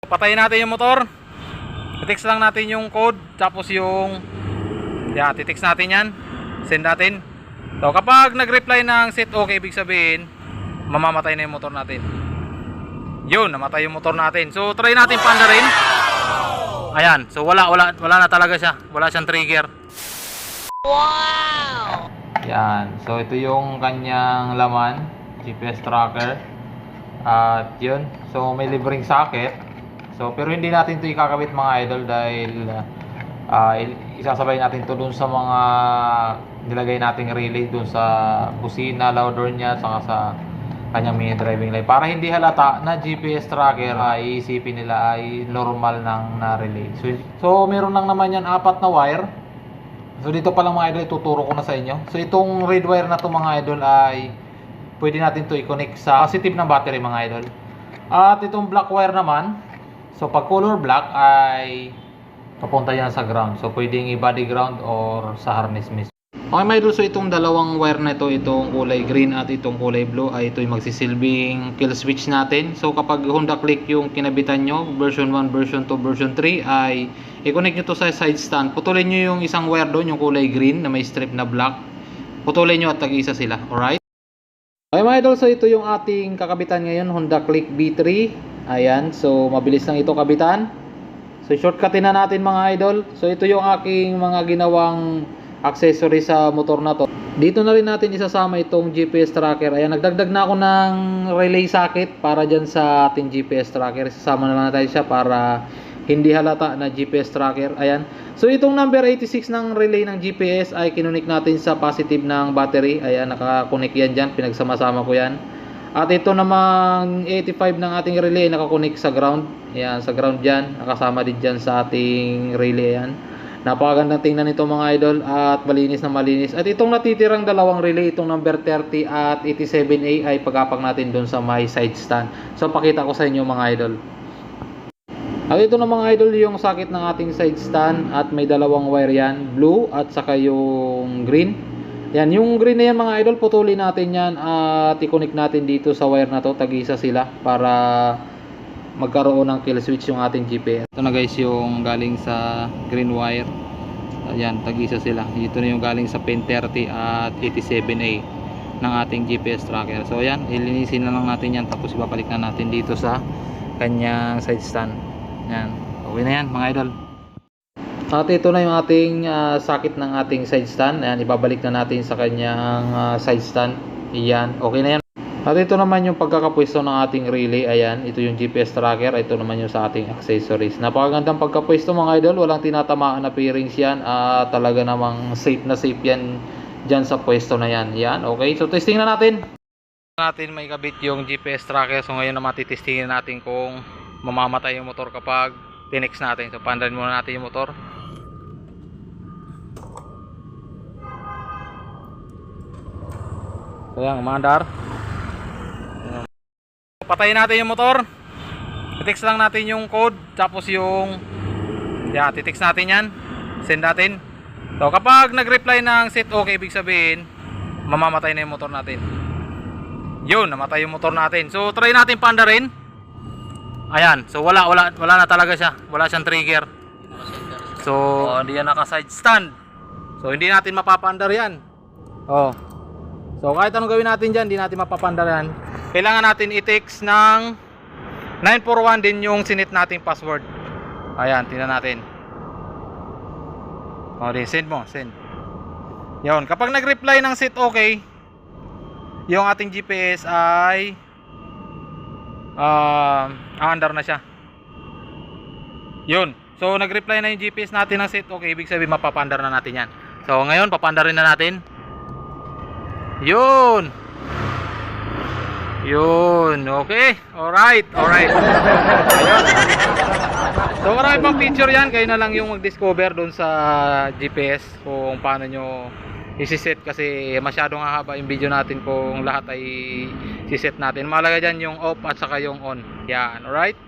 Patayin natin yung motor. I-text lang natin yung code, tapos yung i-text natin yan, send natin. So kapag nag-reply ng set okay, ibig sabihin mamamatay na yung motor natin. Yun, namatay yung motor natin. So try natin paandarin. Ayan, so wala na talaga siya. Wala siyang trigger. Wow! Yan, so ito yung kanyang laman, GPS tracker. At yun, so may libreng socket. So pero hindi natin ito ikakabit mga idol dahil isasabay natin ito dun sa mga nilagay nating relay dun sa busina, louder niya, saka sa kanyang mini driving light, para hindi halata na GPS tracker ay isipin nila ay normal nang na relay. So meron lang naman yan 4 na wire. So dito pa lang mga idol, ituturo ko na sa inyo. So itong red wire na to mga idol ay pwede natin to i-connect sa positive ng battery mga idol. At itong black wire naman, so pag color black ay papunta yan sa ground. So pwedeng i-body ground or sa harness mismo. Okay mga idol, so itong dalawang wire na ito, itong kulay green at itong kulay blue, ay ito yung magsisilbing kill switch natin. So kapag Honda Click yung kinabitan nyo, version 1, version 2, version 3, ay i-connect nyo to sa side stand. Putulin nyo yung isang wire doon, yung kulay green na may strip na black. Putulin nyo at tag-isa sila. Alright? Okay mga idol, so ito yung ating kakabitan ngayon, Honda Click B3. Ayan, so mabilis lang ito kabitan. So shortcutin na natin mga idol. So ito yung aking mga ginawang accessory sa motor na to. Dito na rin natin isasama itong GPS tracker. Ayan, nagdagdag na ako ng relay socket para dyan sa ating GPS tracker. Isasama na lang natin siya para hindi halata na GPS tracker. Ayan. So itong number 86 ng relay ng GPS ay kinunik natin sa positive ng battery. Ayan, nakakunik yan dyan. Pinagsama-sama ko yan. At ito namang 85 ng ating relay nakakunik sa ground. Ayan, sa ground dyan. Nakasama din dyan sa ating relay. Ayan. Napakagandang tingnan nito mga idol at malinis na malinis. At itong natitirang dalawang relay, itong number 30 at 87A ay pag-apak natin doon sa my side stand. So pakita ko sa inyo mga idol. At ito na mga idol yung socket ng ating side stand at may dalawang wire yan, blue at saka yung green. Yan, yung green na yan mga idol, putulin natin yan at i-connect natin dito sa wire na to, tag-isa sila para magkaroon ng kill switch yung ating GPS. Ito na guys yung galing sa green wire. Ayan, tag-isa sila. Ito na yung galing sa pin 30 at 87A ng ating GPS tracker. So ayan, ilinisin na lang natin yan, tapos ibabalik na natin dito sa kanyang side stand. Ayan, okay na yan mga idol. At ito na yung ating socket ng ating side stand. Ayan, ibabalik na natin sa kanyang side stand. Ayan, okay na yan. At ito naman yung pagkakapwesto ng ating relay. Ayan, ito yung GPS tracker. Ito naman yung sa ating accessories. Napakagandang pagkapwesto mga idol. Walang tinatamaan na bearings yan. Talaga namang safe na safe yan dyan sa pwesto na yan. Yan, okay. So testing na natin. May kabit yung GPS tracker. So ngayon na matitestingin natin kung mamamatay yung motor kapag tinex natin. So pandarin muna natin yung motor. So yan, umandar. Patayin natin yung motor. I-text lang natin yung code, tapos yung i-text natin yan, send natin. So kapag nag-reply ng set okay, ibig sabihin mamamatay na yung motor natin. Yun, namatay yung motor natin. So try natin paandarin. Ayan, so wala na talaga siya. Wala siyang trigger. So hindi yan naka side stand. So hindi natin mapapaandar yan. So kahit anong gawin natin dyan, hindi natin mapapandar yan. Kailangan natin i-text ng 941 din yung sinit nating password. Ayan, tingnan natin. Send mo, send. Yun, kapag nag-reply ng set okay, yung ating GPS ay aandar na siya. Yun, so nag-reply na yung GPS natin ng set okay, ibig sabihin mapapandar na natin yan. So ngayon, papandarin na natin. Yun, okay. Alright. Ayun. So marami pang feature yan. Kayo na lang yung mag-discover doon sa GPS kung paano nyo isi-set, kasi masyadong hahaba yung video natin kung lahat ay isi-set natin. Mahalaga dyan yung off at saka yung on. Yan, alright.